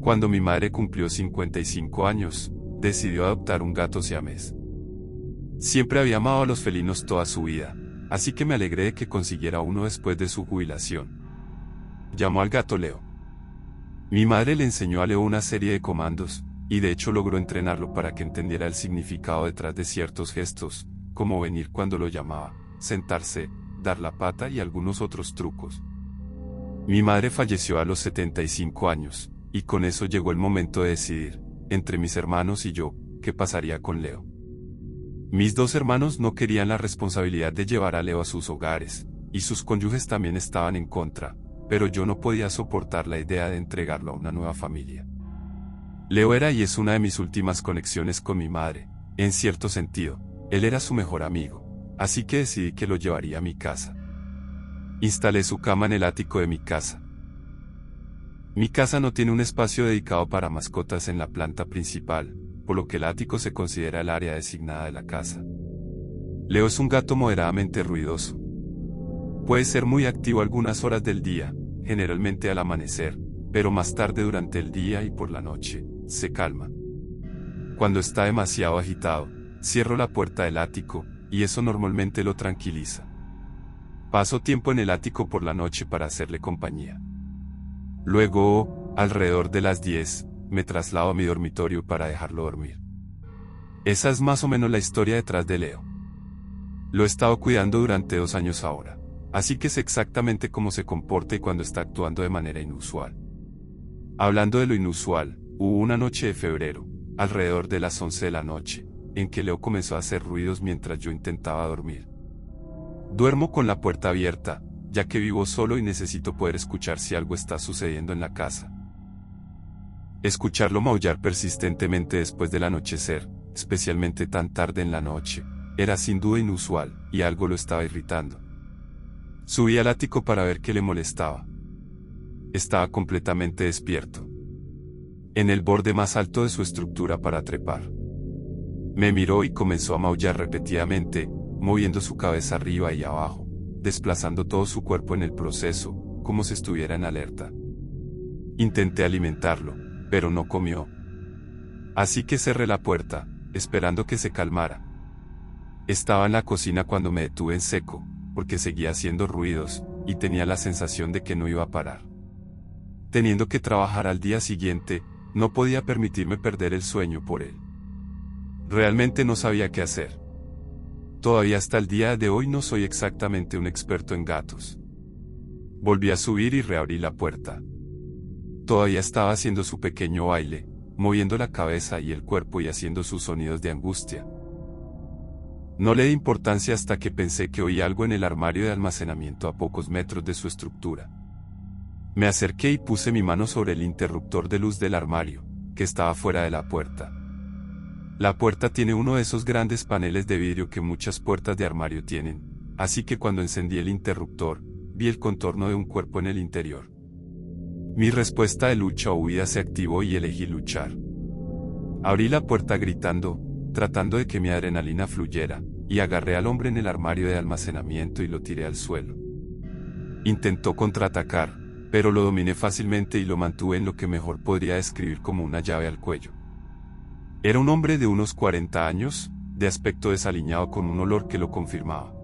Cuando mi madre cumplió 55 años, decidió adoptar un gato siamés. Siempre había amado a los felinos toda su vida, así que me alegré de que consiguiera uno después de su jubilación. Llamó al gato Leo. Mi madre le enseñó a Leo una serie de comandos, y de hecho logró entrenarlo para que entendiera el significado detrás de ciertos gestos, como venir cuando lo llamaba, sentarse, dar la pata y algunos otros trucos. Mi madre falleció a los 75 años, y con eso llegó el momento de decidir, entre mis hermanos y yo, qué pasaría con Leo. Mis dos hermanos no querían la responsabilidad de llevar a Leo a sus hogares, y sus cónyuges también estaban en contra, pero yo no podía soportar la idea de entregarlo a una nueva familia. Leo era y es una de mis últimas conexiones con mi madre, en cierto sentido, él era su mejor amigo, así que decidí que lo llevaría a mi casa. Instalé su cama en el ático de mi casa. Mi casa no tiene un espacio dedicado para mascotas en la planta principal, por lo que el ático se considera el área designada de la casa. Leo es un gato moderadamente ruidoso. Puede ser muy activo algunas horas del día, generalmente al amanecer, pero más tarde durante el día y por la noche, se calma. Cuando está demasiado agitado, cierro la puerta del ático, y eso normalmente lo tranquiliza. Paso tiempo en el ático por la noche para hacerle compañía. Luego, alrededor de las 10, me traslado a mi dormitorio para dejarlo dormir. Esa es más o menos la historia detrás de Leo. Lo he estado cuidando durante 2 años ahora, así que sé exactamente cómo se comporta y cuando está actuando de manera inusual. Hablando de lo inusual, hubo una noche de febrero, alrededor de las 11 de la noche, en que Leo comenzó a hacer ruidos mientras yo intentaba dormir. Duermo con la puerta abierta, ya que vivo solo y necesito poder escuchar si algo está sucediendo en la casa. Escucharlo maullar persistentemente después del anochecer, especialmente tan tarde en la noche, era sin duda inusual, y algo lo estaba irritando. Subí al ático para ver qué le molestaba. Estaba completamente despierto, en el borde más alto de su estructura para trepar. Me miró y comenzó a maullar repetidamente, moviendo su cabeza arriba y abajo, desplazando todo su cuerpo en el proceso, como si estuviera en alerta. Intenté alimentarlo, pero no comió. Así que cerré la puerta, esperando que se calmara. Estaba en la cocina cuando me detuve en seco, porque seguía haciendo ruidos, y tenía la sensación de que no iba a parar. Teniendo que trabajar al día siguiente, no podía permitirme perder el sueño por él. Realmente no sabía qué hacer. Todavía hasta el día de hoy no soy exactamente un experto en gatos. Volví a subir y reabrí la puerta. Todavía estaba haciendo su pequeño baile, moviendo la cabeza y el cuerpo y haciendo sus sonidos de angustia. No le di importancia hasta que pensé que oí algo en el armario de almacenamiento a pocos metros de su estructura. Me acerqué y puse mi mano sobre el interruptor de luz del armario, que estaba fuera de la puerta. La puerta tiene uno de esos grandes paneles de vidrio que muchas puertas de armario tienen, así que cuando encendí el interruptor, vi el contorno de un cuerpo en el interior. Mi respuesta de lucha o huida se activó y elegí luchar. Abrí la puerta gritando, tratando de que mi adrenalina fluyera, y agarré al hombre en el armario de almacenamiento y lo tiré al suelo. Intentó contraatacar, pero lo dominé fácilmente y lo mantuve en lo que mejor podría describir como una llave al cuello. Era un hombre de unos 40 años, de aspecto desaliñado con un olor que lo confirmaba.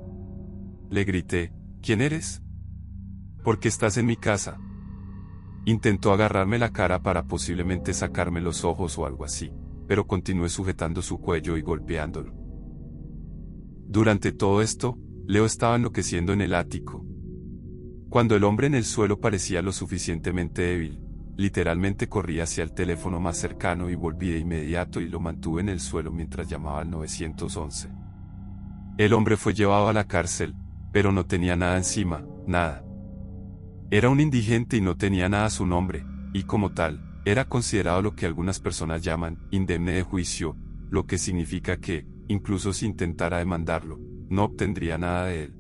Le grité, ¿quién eres? ¿Por qué estás en mi casa? Intentó agarrarme la cara para posiblemente sacarme los ojos o algo así, pero continué sujetando su cuello y golpeándolo. Durante todo esto, Leo estaba enloqueciendo en el ático. Cuando el hombre en el suelo parecía lo suficientemente débil, literalmente corrí hacia el teléfono más cercano y volví de inmediato y lo mantuve en el suelo mientras llamaba al 911. El hombre fue llevado a la cárcel, pero no tenía nada encima, nada. Era un indigente y no tenía nada a su nombre, y como tal, era considerado lo que algunas personas llaman indemne de juicio, lo que significa que, incluso si intentara demandarlo, no obtendría nada de él.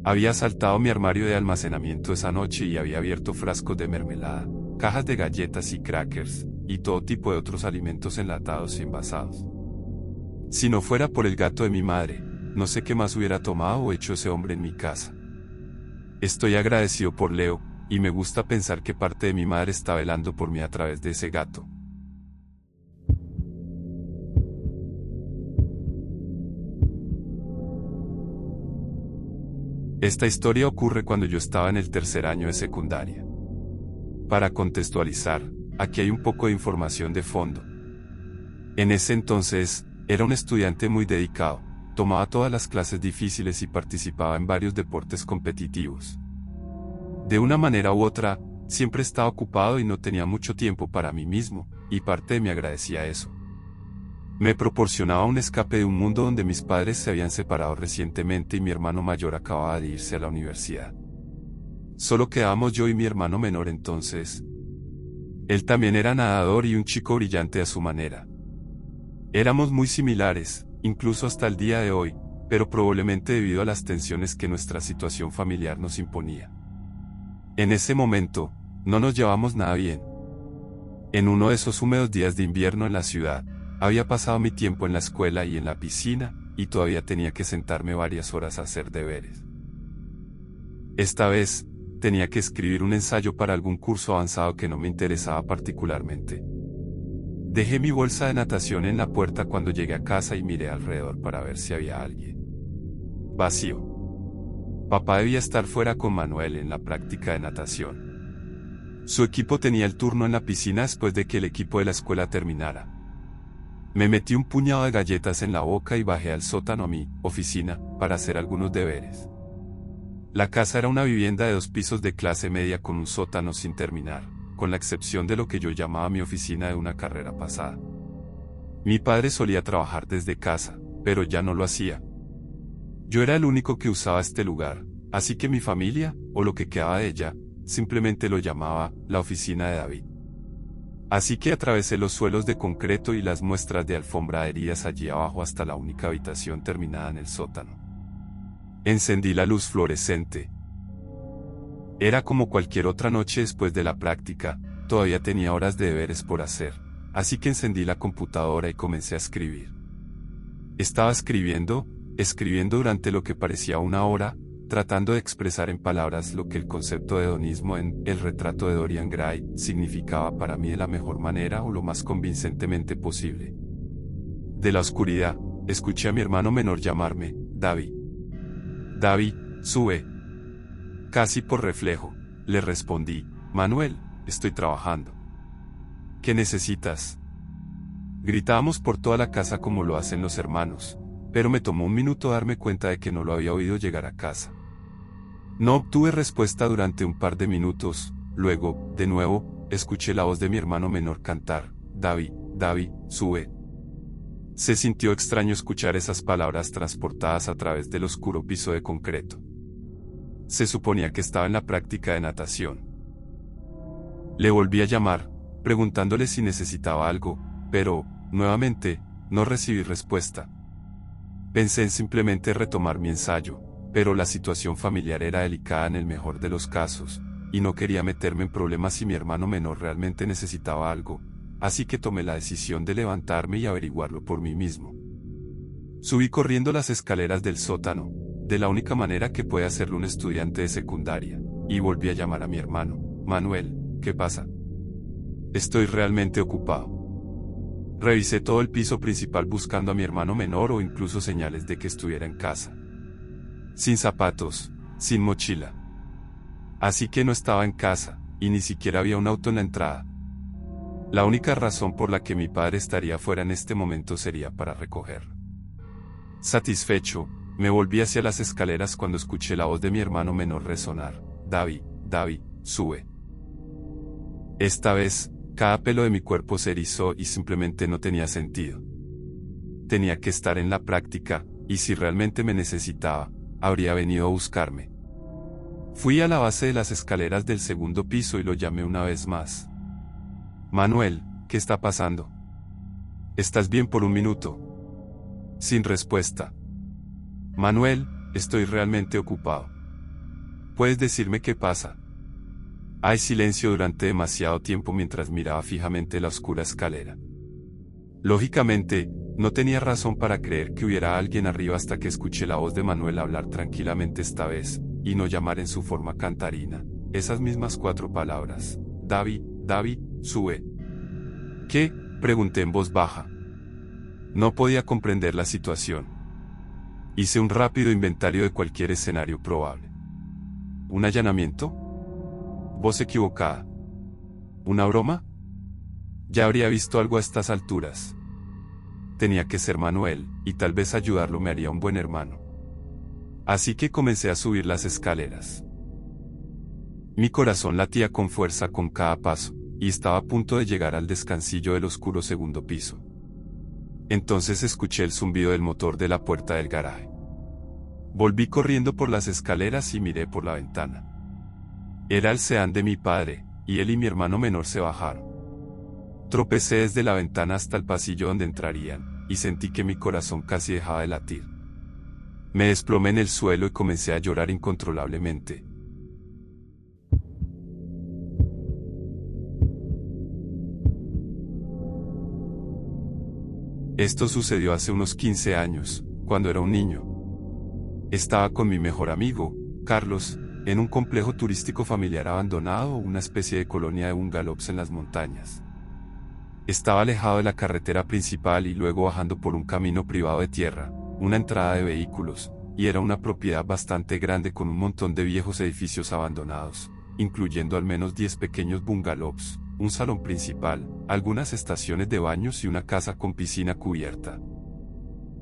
Había asaltado mi armario de almacenamiento esa noche y había abierto frascos de mermelada, cajas de galletas y crackers, y todo tipo de otros alimentos enlatados y envasados. Si no fuera por el gato de mi madre, no sé qué más hubiera tomado o hecho ese hombre en mi casa. Estoy agradecido por Leo, y me gusta pensar que parte de mi madre está velando por mí a través de ese gato. Esta historia ocurre cuando yo estaba en el tercer año de secundaria. Para contextualizar, aquí hay un poco de información de fondo. En ese entonces, era un estudiante muy dedicado, tomaba todas las clases difíciles y participaba en varios deportes competitivos. De una manera u otra, siempre estaba ocupado y no tenía mucho tiempo para mí mismo, y parte de mí agradecía eso. Me proporcionaba un escape de un mundo donde mis padres se habían separado recientemente y mi hermano mayor acababa de irse a la universidad. Solo quedábamos yo y mi hermano menor entonces. Él también era nadador y un chico brillante a su manera. Éramos muy similares, incluso hasta el día de hoy, pero probablemente debido a las tensiones que nuestra situación familiar nos imponía. En ese momento, no nos llevamos nada bien. En uno de esos húmedos días de invierno en la ciudad, había pasado mi tiempo en la escuela y en la piscina, y todavía tenía que sentarme varias horas a hacer deberes. Esta vez, tenía que escribir un ensayo para algún curso avanzado que no me interesaba particularmente. Dejé mi bolsa de natación en la puerta cuando llegué a casa y miré alrededor para ver si había alguien. Vacío. Papá debía estar fuera con Manuel en la práctica de natación. Su equipo tenía el turno en la piscina después de que el equipo de la escuela terminara. Me metí un puñado de galletas en la boca y bajé al sótano a mi oficina para hacer algunos deberes. La casa era una vivienda de 2 pisos de clase media con un sótano sin terminar, con la excepción de lo que yo llamaba mi oficina de una carrera pasada. Mi padre solía trabajar desde casa, pero ya no lo hacía. Yo era el único que usaba este lugar, así que mi familia, o lo que quedaba de ella, simplemente lo llamaba la oficina de David. Así que atravesé los suelos de concreto y las muestras de alfombra adheridas allí abajo hasta la única habitación terminada en el sótano. Encendí la luz fluorescente. Era como cualquier otra noche después de la práctica, todavía tenía horas de deberes por hacer, así que encendí la computadora y comencé a escribir. Estaba escribiendo durante lo que parecía una hora, tratando de expresar en palabras lo que el concepto de hedonismo en El retrato de Dorian Gray significaba para mí de la mejor manera o lo más convincentemente posible. De la oscuridad, escuché a mi hermano menor llamarme, David. David, sube. Casi por reflejo, le respondí, Manuel, estoy trabajando. ¿Qué necesitas? Gritábamos por toda la casa como lo hacen los hermanos, pero me tomó un minuto darme cuenta de que no lo había oído llegar a casa. No obtuve respuesta durante un par de minutos, luego, de nuevo, escuché la voz de mi hermano menor cantar, David, David, sube. Se sintió extraño escuchar esas palabras transportadas a través del oscuro piso de concreto. Se suponía que estaba en la práctica de natación. Le volví a llamar, preguntándole si necesitaba algo, pero, nuevamente, no recibí respuesta. Pensé en simplemente retomar mi ensayo, pero la situación familiar era delicada en el mejor de los casos, y no quería meterme en problemas si mi hermano menor realmente necesitaba algo, así que tomé la decisión de levantarme y averiguarlo por mí mismo. Subí corriendo las escaleras del sótano, de la única manera que puede hacerlo un estudiante de secundaria, y volví a llamar a mi hermano, Manuel, ¿qué pasa? Estoy realmente ocupado. Revisé todo el piso principal buscando a mi hermano menor o incluso señales de que estuviera en casa. Sin zapatos, sin mochila. Así que no estaba en casa, y ni siquiera había un auto en la entrada. La única razón por la que mi padre estaría fuera en este momento sería para recogerlo. Satisfecho, me volví hacia las escaleras cuando escuché la voz de mi hermano menor resonar, David, David, sube. Esta vez, cada pelo de mi cuerpo se erizó y simplemente no tenía sentido. Tenía que estar en la práctica, y si realmente me necesitaba, habría venido a buscarme. Fui a la base de las escaleras del segundo piso y lo llamé una vez más. Manuel, ¿qué está pasando? ¿Estás bien por un minuto? Sin respuesta. Manuel, estoy realmente ocupado. ¿Puedes decirme qué pasa? Hay silencio durante demasiado tiempo mientras miraba fijamente la oscura escalera. Lógicamente, no tenía razón para creer que hubiera alguien arriba hasta que escuché la voz de Manuel hablar tranquilamente esta vez, y no llamar en su forma cantarina, esas mismas 4 palabras. David, David, sube. ¿Qué? Pregunté en voz baja. No podía comprender la situación. Hice un rápido inventario de cualquier escenario probable. ¿Un allanamiento? Voz equivocada. ¿Una broma? Ya habría visto algo a estas alturas. Tenía que ser Manuel, y tal vez ayudarlo me haría un buen hermano. Así que comencé a subir las escaleras. Mi corazón latía con fuerza con cada paso, y estaba a punto de llegar al descansillo del oscuro segundo piso. Entonces escuché el zumbido del motor de la puerta del garaje. Volví corriendo por las escaleras y miré por la ventana. Era el sedán de mi padre, y él y mi hermano menor se bajaron. Tropecé desde la ventana hasta el pasillo donde entrarían, y sentí que mi corazón casi dejaba de latir. Me desplomé en el suelo y comencé a llorar incontrolablemente. Esto sucedió hace unos 15 años, cuando era un niño. Estaba con mi mejor amigo, Carlos, en un complejo turístico familiar abandonado o una especie de colonia de bungalows en las montañas. Estaba alejado de la carretera principal y luego bajando por un camino privado de tierra, una entrada de vehículos, y era una propiedad bastante grande con un montón de viejos edificios abandonados, incluyendo al menos 10 pequeños bungalows, un salón principal, algunas estaciones de baños y una casa con piscina cubierta.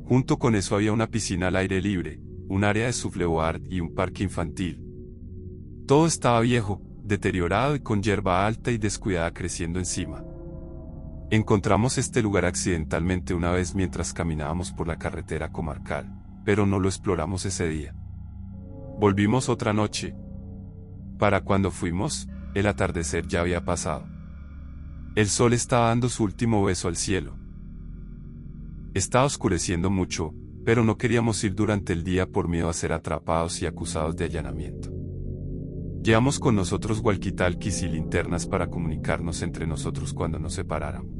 Junto con eso había una piscina al aire libre, un área de sublevard y un parque infantil. Todo estaba viejo, deteriorado y con hierba alta y descuidada creciendo encima. Encontramos este lugar accidentalmente una vez mientras caminábamos por la carretera comarcal, pero no lo exploramos ese día. Volvimos otra noche. Para cuando fuimos, el atardecer ya había pasado. El sol estaba dando su último beso al cielo. Estaba oscureciendo mucho, pero no queríamos ir durante el día por miedo a ser atrapados y acusados de allanamiento. Llevamos con nosotros walkie-talkies y linternas para comunicarnos entre nosotros cuando nos separáramos.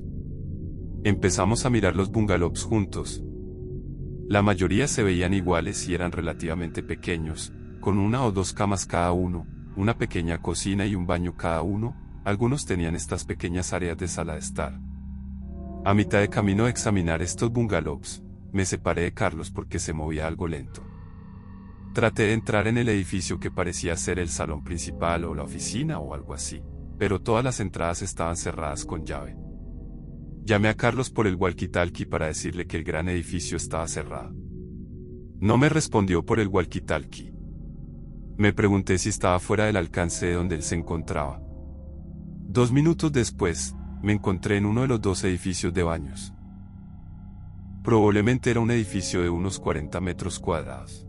Empezamos a mirar los bungalows juntos. La mayoría se veían iguales y eran relativamente pequeños, con 1 o 2 camas cada uno, una pequeña cocina y un baño cada uno. Algunos tenían estas pequeñas áreas de sala de estar. A mitad de camino de examinar estos bungalows, me separé de Carlos porque se movía algo lento. Traté de entrar en el edificio que parecía ser el salón principal o la oficina o algo así, pero todas las entradas estaban cerradas con llave. Llamé a Carlos por el walkie-talkie para decirle que el gran edificio estaba cerrado. No me respondió por el walkie-talkie. Me pregunté si estaba fuera del alcance de donde él se encontraba. 2 minutos después, me encontré en uno de los 2 edificios de baños. Probablemente era un edificio de unos 40 metros cuadrados.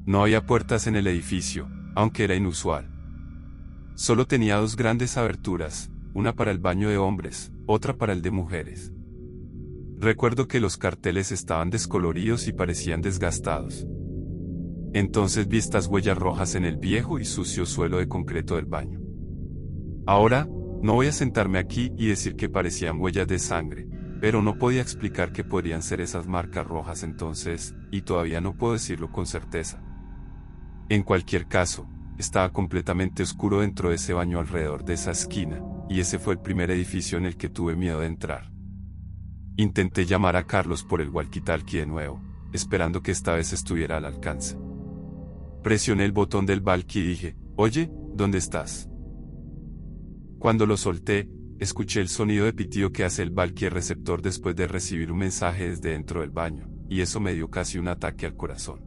No había puertas en el edificio, aunque era inusual. Solo tenía 2 grandes aberturas, una para el baño de hombres, otra para el de mujeres. Recuerdo que los carteles estaban descoloridos y parecían desgastados. Entonces vi estas huellas rojas en el viejo y sucio suelo de concreto del baño. Ahora, no voy a sentarme aquí y decir que parecían huellas de sangre, pero no podía explicar qué podrían ser esas marcas rojas entonces, y todavía no puedo decirlo con certeza. En cualquier caso, estaba completamente oscuro dentro de ese baño alrededor de esa esquina, y ese fue el primer edificio en el que tuve miedo de entrar. Intenté llamar a Carlos por el walkie-talkie de nuevo, esperando que esta vez estuviera al alcance. Presioné el botón del walkie y dije, «Oye, ¿dónde estás?». Cuando lo solté, escuché el sonido de pitido que hace el walkie receptor después de recibir un mensaje desde dentro del baño, y eso me dio casi un ataque al corazón.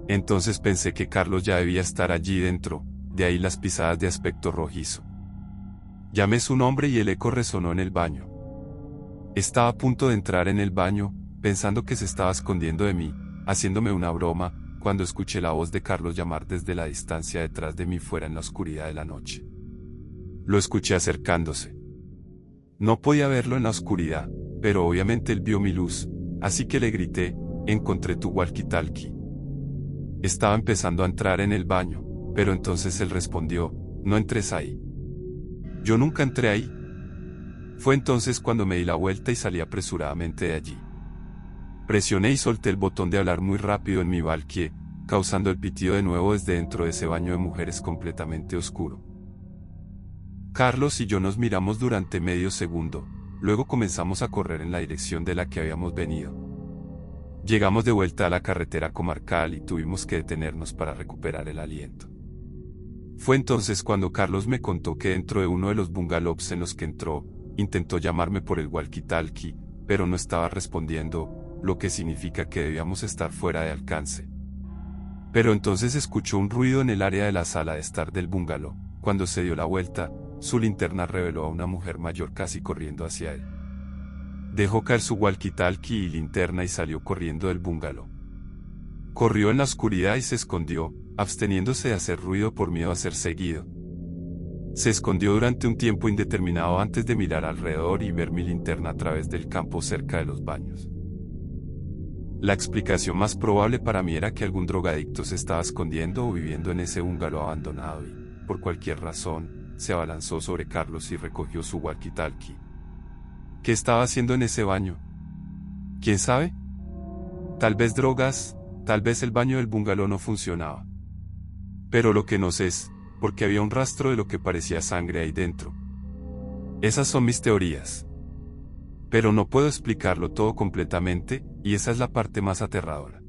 Entonces pensé que Carlos ya debía estar allí dentro, de ahí las pisadas de aspecto rojizo. Llamé su nombre y el eco resonó en el baño. Estaba a punto de entrar en el baño, pensando que se estaba escondiendo de mí, haciéndome una broma, cuando escuché la voz de Carlos llamar desde la distancia detrás de mí fuera en la oscuridad de la noche. Lo escuché acercándose. No podía verlo en la oscuridad, pero obviamente él vio mi luz, así que le grité, «Encontré tu walkie-talkie». Estaba empezando a entrar en el baño, pero entonces él respondió, «No entres ahí». Yo nunca entré ahí. Fue entonces cuando me di la vuelta y salí apresuradamente de allí. Presioné y solté el botón de hablar muy rápido en mi walkie, causando el pitido de nuevo desde dentro de ese baño de mujeres completamente oscuro. Carlos y yo nos miramos durante medio segundo, luego comenzamos a correr en la dirección de la que habíamos venido. Llegamos de vuelta a la carretera comarcal y tuvimos que detenernos para recuperar el aliento. Fue entonces cuando Carlos me contó que dentro de uno de los bungalows en los que entró, intentó llamarme por el walkie-talkie, pero no estaba respondiendo, lo que significa que debíamos estar fuera de alcance. Pero entonces escuchó un ruido en el área de la sala de estar del bungalow. Cuando se dio la vuelta, su linterna reveló a una mujer mayor casi corriendo hacia él. Dejó caer su walkie-talkie y linterna y salió corriendo del bungalow. Corrió en la oscuridad y se escondió, absteniéndose de hacer ruido por miedo a ser seguido. Se escondió durante un tiempo indeterminado antes de mirar alrededor y ver mi linterna a través del campo cerca de los baños. La explicación más probable para mí era que algún drogadicto se estaba escondiendo o viviendo en ese bungalow abandonado y, por cualquier razón, se abalanzó sobre Carlos y recogió su walkie-talkie. ¿Qué estaba haciendo en ese baño? ¿Quién sabe? Tal vez drogas, tal vez el baño del bungalow no funcionaba. Pero lo que no sé es, porque había un rastro de lo que parecía sangre ahí dentro. Esas son mis teorías. Pero no puedo explicarlo todo completamente, y esa es la parte más aterradora.